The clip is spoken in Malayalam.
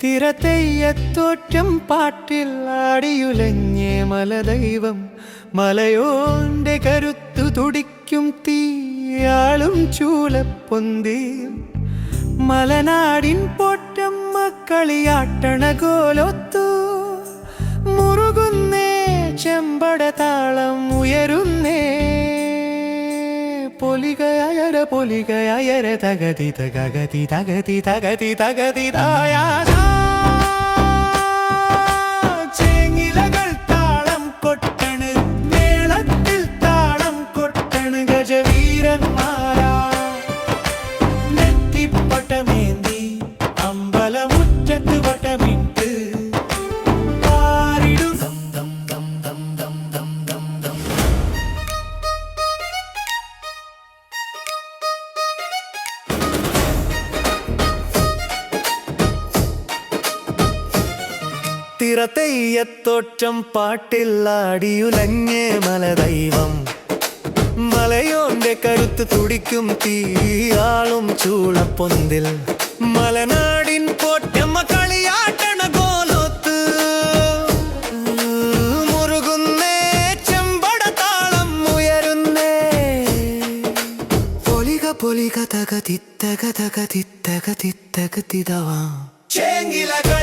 തിരതെയ്യത്തോറ്റം പാട്ടിൽ ആടിയുലഞ്ഞേ മലദൈവം മലയോന്റെ കരുത്തു തുടിക്കും തീയാളും ചൂലപ്പൊന്തി മലനാടിൻ പൊറ്റമ്മ കളിയാട്ടണ കോലൊത്തു മുറുകുന്നേ ചെമ്പട താളം ഉയരുന്നേ പൊലികയര പൊലികയര തകതി തകതി തകതി തകതി തകതി തായാസ ചേങ്ങിലകൾ താളം കൊട്ടണ് മേളത്തിൽ താളം കൊട്ടണ് ഗജവീരന്മാരാ നെറ്റിപ്പട്ടമേന്തി അമ്പലമുറ്റത്ത് വട്ടമിട്ട് പാരിടും ദം ദം ദം ദം ദം ദം ദം. തിരതെയ്യത്തോറ്റം പാട്ടിൽ ആടിയുലഞ്ഞേ മലദൈവം മലയോന്റെ കരുത്ത് തുടിക്കും തീയാളും ചൂളപ്പൊന്തിൽ മലനാടിൻ പൊറ്റമ്മ കളിയാട്ടണ കോലൊത്ത് മുറുകുന്നേ ചെമ്പട താളം ഉയരുന്നേ പൊലിക പൊലിക തകതി തക തകതി തകതി തകതിതവാ ചേങ്ങിലകൾ